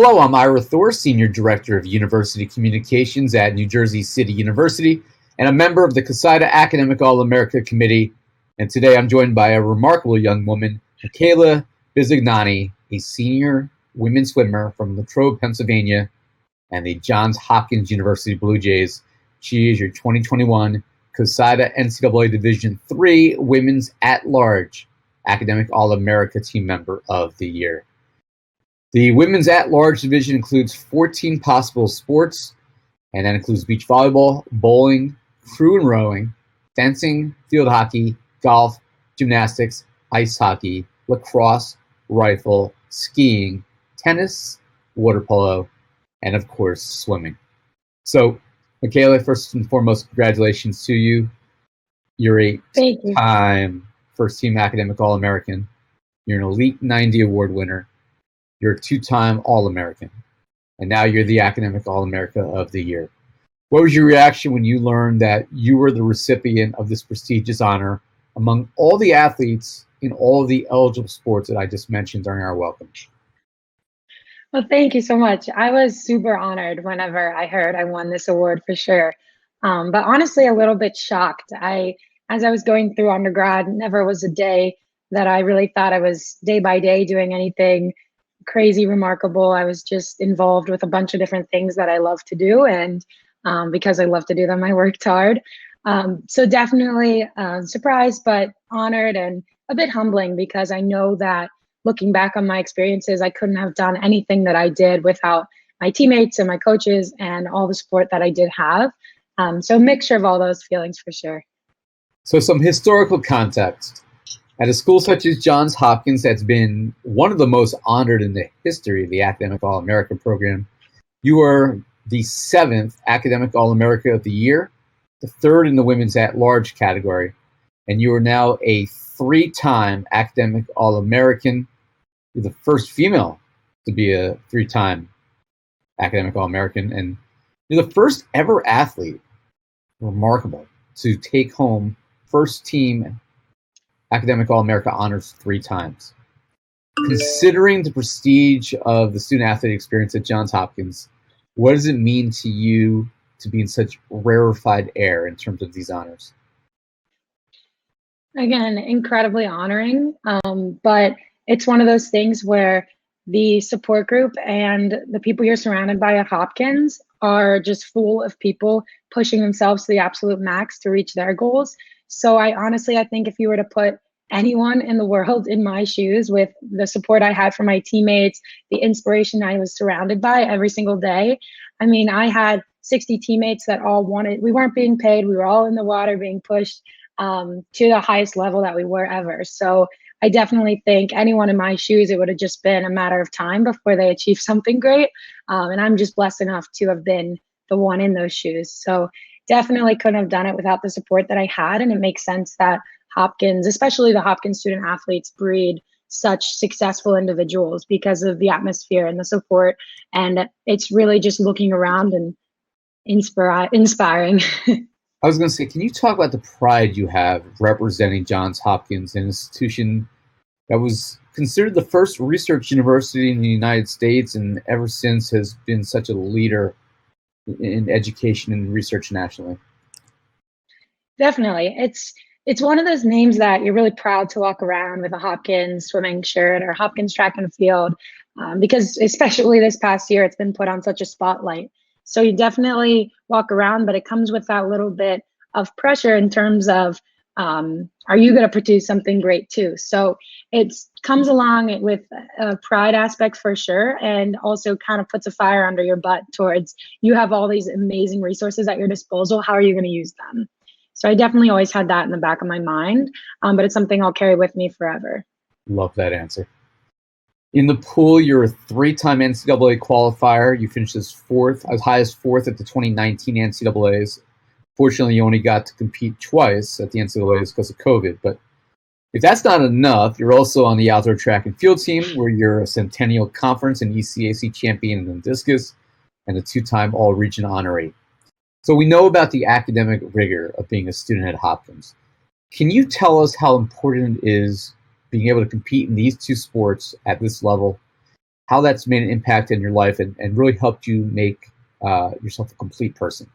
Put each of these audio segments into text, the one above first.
Hello, I'm Ira Thor, Senior Director of University Communications at New Jersey City University, and a member of the CoSIDA Academic All-America Committee. And today I'm joined by a remarkable young woman, Mikayla Bisignani, a senior women's swimmer from Latrobe, Pennsylvania, and the Johns Hopkins University Blue Jays. She is your 2021 CoSIDA NCAA Division III Women's At-Large Academic All-America Team Member of the Year. The Women's At-Large division includes 14 possible sports, and that includes beach volleyball, bowling, crew and rowing, fencing, field hockey, golf, gymnastics, ice hockey, lacrosse, rifle, skiing, tennis, water polo, and of course, swimming. So, Mikayla, first and foremost, congratulations to you. You're a two-time first-team academic All-American. You're an Elite 90 award winner. You're a two-time All-American. And now you're the Academic All-America of the Year. What was your reaction when you learned that you were the recipient of this prestigious honor among all the athletes in all of the eligible sports that I just mentioned during our welcome? Well, thank you so much. I was super honored whenever I heard I won this award for sure. But honestly, a little bit shocked. As I was going through undergrad, never was a day that I really thought I was day by day doing anything crazy, remarkable. I was just involved with a bunch of different things that I love to do. And because I love to do them, I worked hard. So definitely surprised, but honored and a bit humbling because I know that looking back on my experiences, I couldn't have done anything that I did without my teammates and my coaches and all the support that I did have. So a mixture of all those feelings for sure. So some historical context. At a school such as Johns Hopkins, that's been one of the most honored in the history of the Academic All-America program, you are the 7th Academic All-America of the Year, the 3rd in the Women's At-Large category, and you are now a 3-time Academic All-American. You're the first female to be a 3-time Academic All-American, and you're the first ever athlete, remarkable, to take home first team Academic All-America honors 3 times. Considering the prestige of the student-athlete experience at Johns Hopkins, what does it mean to you to be in such rarefied air in terms of these honors? Again, incredibly honoring, but it's one of those things where the support group and the people you're surrounded by at Hopkins are just full of people pushing themselves to the absolute max to reach their goals. So I think if you were to put anyone in the world in my shoes with the support I had from my teammates, the inspiration I was surrounded by every single day. I mean, I had 60 teammates that all we weren't being paid. We were all in the water being pushed to the highest level that we were ever. So I definitely think anyone in my shoes, it would have just been a matter of time before they achieved something great. And I'm just blessed enough to have been the one in those shoes. So definitely couldn't have done it without the support that I had. And it makes sense that Hopkins, especially the Hopkins student athletes, breed such successful individuals because of the atmosphere and the support. And it's really just looking around and inspiring. I was going to say, can you talk about the pride you have representing Johns Hopkins, an institution that was considered the first research university in the United States and ever since has been such a leader in education and research nationally? Definitely. It's one of those names that you're really proud to walk around with a Hopkins swimming shirt or Hopkins track and field, because especially this past year, it's been put on such a spotlight. So you definitely walk around, but it comes with that little bit of pressure in terms of, are you going to produce something great too? So it comes along with a pride aspect for sure, and also kind of puts a fire under your butt towards, you have all these amazing resources at your disposal. How are you going to use them? So I definitely always had that in the back of my mind, but it's something I'll carry with me forever. Love that answer. In the pool, you're a 3-time NCAA qualifier. You finished as high as 4th at the 2019 NCAAs. Fortunately, you only got to compete twice at the NCAAs because of COVID. But if that's not enough, you're also on the outdoor track and field team, where you're a Centennial Conference and ECAC champion in discus and a 2-time All-Region honoree. So we know about the academic rigor of being a student at Hopkins. Can you tell us how important it is being able to compete in these 2 sports at this level? how that's made an impact in your life and really helped you make yourself a complete person.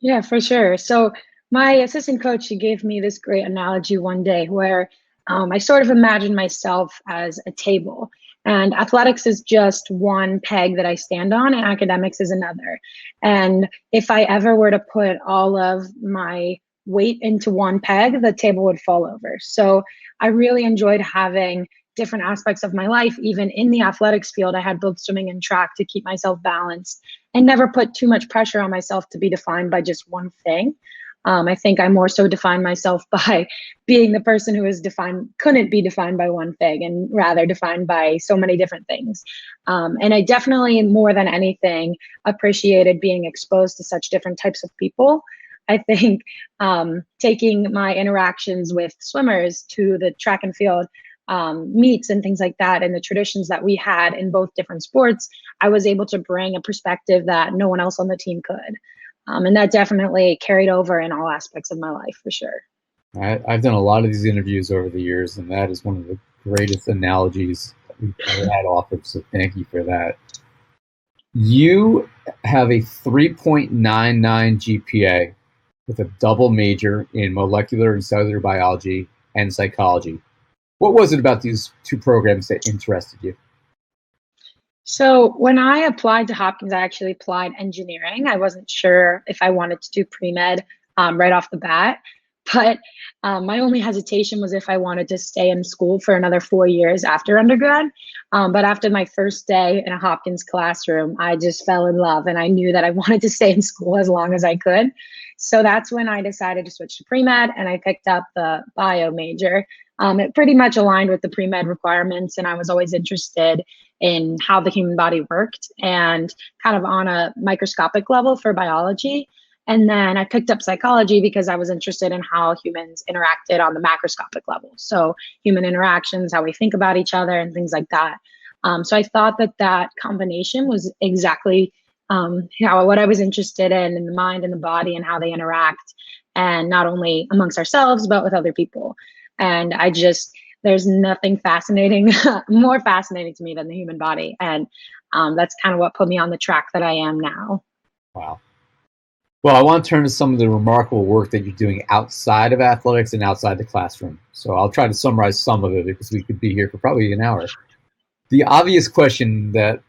Yeah, for sure. So my assistant coach, she gave me this great analogy one day where I sort of imagined myself as a table, and athletics is just one peg that I stand on, and academics is another. And if I ever were to put all of my weight into one peg, the table would fall over. So I really enjoyed having different aspects of my life, even in the athletics field. I had both swimming and track to keep myself balanced and never put too much pressure on myself to be defined by just one thing. I think I more so define myself by being the person who is defined, couldn't be defined by one thing, and rather defined by so many different things. And I definitely, more than anything, appreciated being exposed to such different types of people. I think taking my interactions with swimmers to the track and field meets and things like that, and the traditions that we had in both different sports, I was able to bring a perspective that no one else on the team could. And that definitely carried over in all aspects of my life, for sure. I've done a lot of these interviews over the years, and that is one of the greatest analogies that we've ever had offered, so thank you for that. You have a 3.99 GPA with a double major in molecular and cellular biology and psychology. What was it about these two programs that interested you? So when I applied to Hopkins, I actually applied engineering. I wasn't sure if I wanted to do pre-med right off the bat, but my only hesitation was if I wanted to stay in school for another 4 years after undergrad. But after my first day in a Hopkins classroom, I just fell in love, and I knew that I wanted to stay in school as long as I could. So that's when I decided to switch to pre-med, and I picked up the bio major. It pretty much aligned with the pre-med requirements, and I was always interested in how the human body worked and kind of on a microscopic level for biology. And then I picked up psychology because I was interested in how humans interacted on the macroscopic level. So human interactions, how we think about each other and things like that. So I thought that that combination was exactly what I was interested in the mind and the body and how they interact, and not only amongst ourselves, but with other people. And there's nothing fascinating, more fascinating to me than the human body. And that's kind of what put me on the track that I am now. Wow. Well, I want to turn to some of the remarkable work that you're doing outside of athletics and outside the classroom. So I'll try to summarize some of it because we could be here for probably an hour. The obvious question that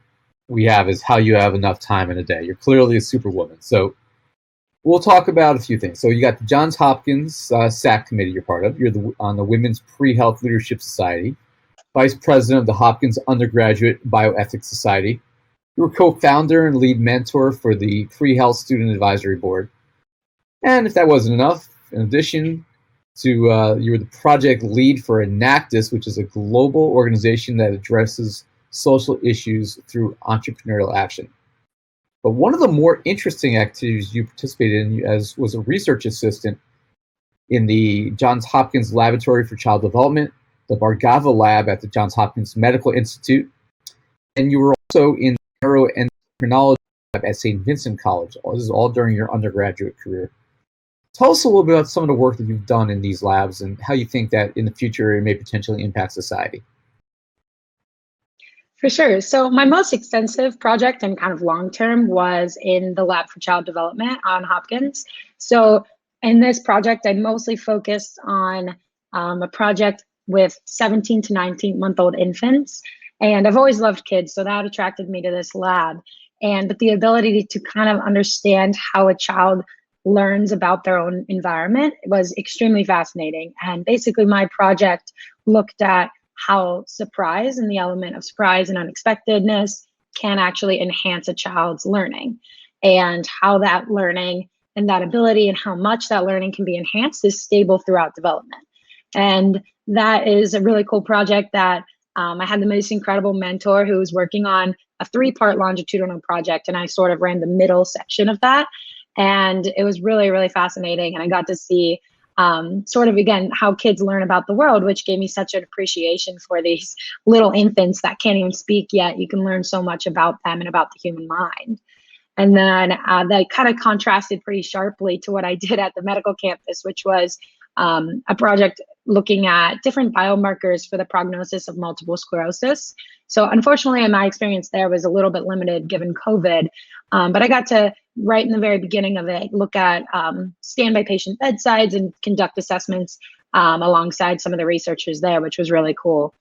we have is how you have enough time in a day. You're clearly a superwoman. So we'll talk about a few things. So you got the Johns Hopkins SAC committee you're part of. You're on the Women's Pre-Health Leadership Society, vice president of the Hopkins Undergraduate Bioethics Society. You were co-founder and lead mentor for the Pre-Health Student Advisory Board. And if that wasn't enough, in addition to you were the project lead for Enactus, which is a global organization that addresses social issues through entrepreneurial action. But one of the more interesting activities you participated in was a research assistant in the Johns Hopkins Laboratory for Child Development, the Bhargava Lab at the Johns Hopkins Medical Institute, and you were also in the neuroendocrinology lab at St. Vincent College. This is all during your undergraduate career. Tell us a little bit about some of the work that you've done in these labs and how you think that in the future it may potentially impact society. For sure. So my most extensive project and kind of long-term was in the Lab for Child Development on Hopkins. So in this project, I mostly focused on a project with 17 to 19-month-old infants. And I've always loved kids, so that attracted me to this lab. But the ability to kind of understand how a child learns about their own environment was extremely fascinating. And basically my project looked at how surprise and the element of surprise and unexpectedness can actually enhance a child's learning, and how that learning and that ability and how much that learning can be enhanced is stable throughout development. And that is a really cool project that I had the most incredible mentor who was working on a 3-part longitudinal project, and I sort of ran the middle section of that. And it was really, really fascinating. And I got to see sort of, again, how kids learn about the world, which gave me such an appreciation for these little infants that can't even speak yet. You can learn so much about them and about the human mind. And then that kind of contrasted pretty sharply to what I did at the medical campus, which was a project looking at different biomarkers for the prognosis of multiple sclerosis. So unfortunately, my experience there was a little bit limited given COVID, but I got to, right in the very beginning of it, look at stand by patient bedsides and conduct assessments alongside some of the researchers there, which was really cool.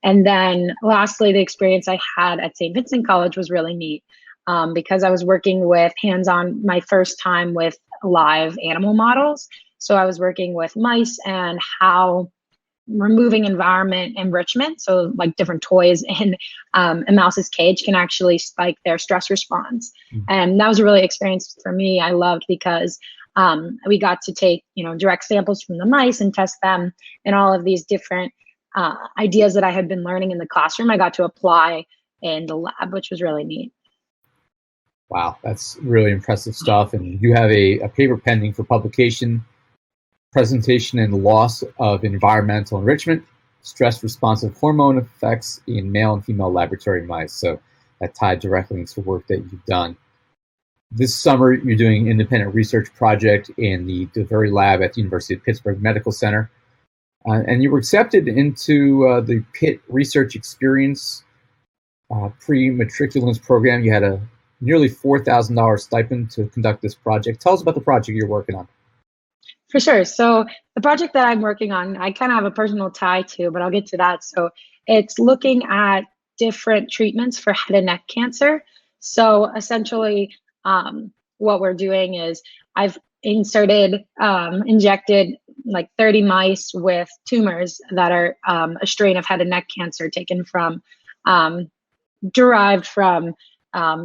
And then lastly, the experience I had at St. Vincent College was really neat because I was working with hands-on, my first time with live animal models. So I was working with mice and how removing environment enrichment, so like different toys in a mouse's cage, can actually spike their stress response. And that was a really experience for me. I loved because we got to take, direct samples from the mice and test them, and all of these different ideas that I had been learning in the classroom, I got to apply in the lab, which was really neat. Wow, that's really impressive stuff. And you have a paper pending for publication, presentation and loss of environmental enrichment, stress responsive hormone effects in male and female laboratory mice. So that tied directly into work that you've done. This summer, you're doing an independent research project in the very lab at the University of Pittsburgh Medical Center. And you were accepted into the Pitt Research Experience pre-matriculants program. You had a nearly $4,000 stipend to conduct this project. Tell us about the project you're working on. For sure. So the project that I'm working on, I kind of have a personal tie to, but I'll get to that. So it's looking at different treatments for head and neck cancer. So essentially, what we're doing is I've injected like 30 mice with tumors that are a strain of head and neck cancer taken from, derived from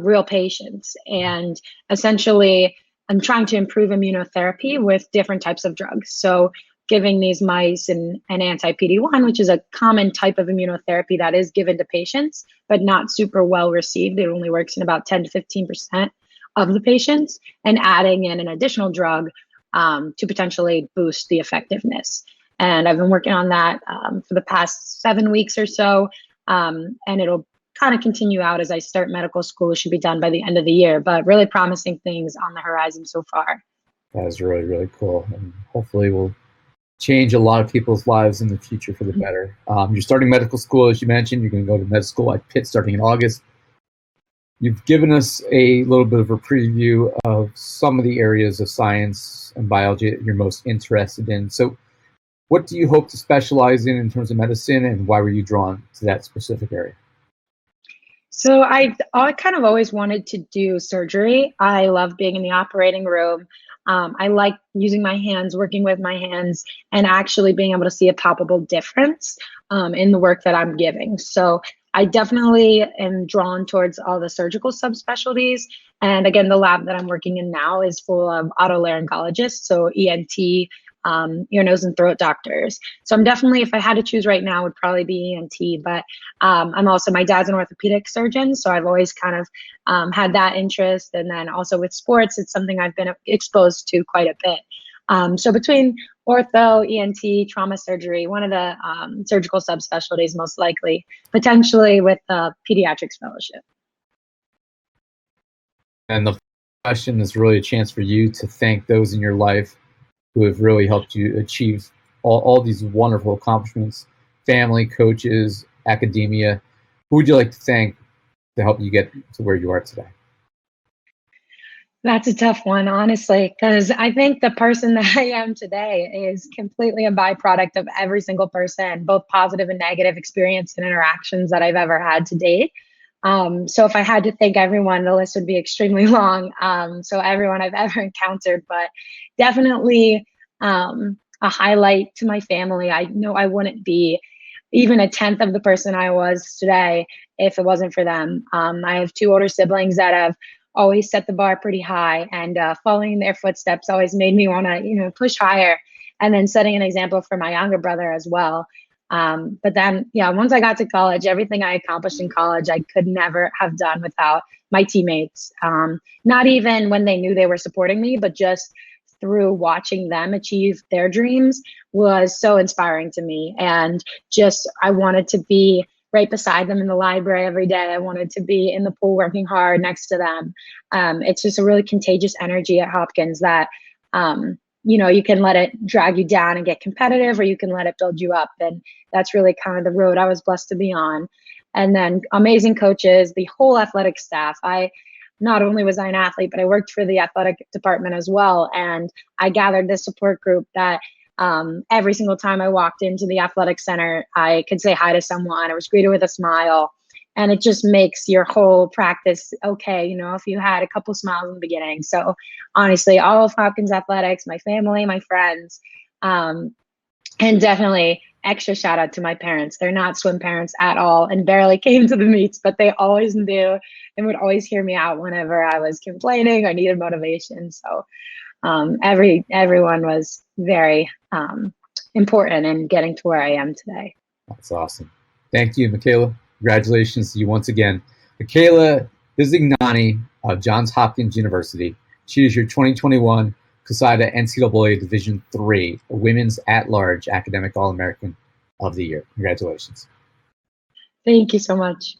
real patients. And essentially, I'm trying to improve immunotherapy with different types of drugs. So giving these mice an anti-PD-1, which is a common type of immunotherapy that is given to patients, but not super well received. It only works in about 10 to 15% of the patients, and adding in an additional drug to potentially boost the effectiveness. And I've been working on that for the past 7 weeks or so, and it'll kind of continue out as I start medical school. It should be done by the end of the year, but really promising things on the horizon so far. That is really, really cool. And hopefully will change a lot of people's lives in the future for the better. You're starting medical school, as you mentioned. You're going to go to med school at Pitt starting in August. You've given us a little bit of a preview of some of the areas of science and biology that you're most interested in. So what do you hope to specialize in terms of medicine, and why were you drawn to that specific area? So I kind of always wanted to do surgery. I love being in the operating room. I like using my hands, working with my hands, and actually being able to see a palpable difference in the work that I'm giving. So I definitely am drawn towards all the surgical subspecialties. And again, the lab that I'm working in now is full of otolaryngologists, so ENT, ear, nose, and throat doctors. So I'm definitely, if I had to choose right now, would probably be ENT. But I'm also, my dad's an orthopedic surgeon, so I've always kind of had that interest. And then also with sports, it's something I've been exposed to quite a bit. So between ortho, ENT, trauma surgery, one of the surgical subspecialties most likely, potentially with a pediatrics fellowship. And the question is really a chance for you to thank those in your life who have really helped you achieve all these wonderful accomplishments: family, coaches, academia. Who would you like to thank to help you get to where you are today? That's a tough one, honestly, because I think the person that I am today is completely a byproduct of every single person, both positive and negative experience and interactions that I've ever had to date. So if I had to thank everyone, the list would be extremely long. So everyone I've ever encountered, but definitely a highlight to my family. I know I wouldn't be even a tenth of the person I was today if it wasn't for them. I have 2 older siblings that have always set the bar pretty high, and following in their footsteps always made me want to, push higher, and then setting an example for my younger brother as well. But then, once I got to college, everything I accomplished in college, I could never have done without my teammates. Not even when they knew they were supporting me, but just through watching them achieve their dreams was so inspiring to me. And just, I wanted to be right beside them in the library every day. I wanted to be in the pool working hard next to them. It's just a really contagious energy at Hopkins that you can let it drag you down and get competitive, or you can let it build you up. And that's really kind of the road I was blessed to be on. And then amazing coaches, the whole athletic staff. Not only was I an athlete, but I worked for the athletic department as well. And I gathered this support group that every single time I walked into the athletic center, I could say hi to someone. I was greeted with a smile. And it just makes your whole practice okay, if you had a couple smiles in the beginning. So honestly, all of Hopkins athletics, my family, my friends, and definitely extra shout out to my parents. They're not swim parents at all and barely came to the meets, but they always knew and would always hear me out whenever I was complaining or needed motivation. So everyone was very important in getting to where I am today. That's awesome. Thank you, Mikayla. Congratulations to you once again. Mikayla Bisignani of Johns Hopkins University. She is your 2021 CoSIDA NCAA Division III Women's At-Large Academic All-American of the Year. Congratulations. Thank you so much.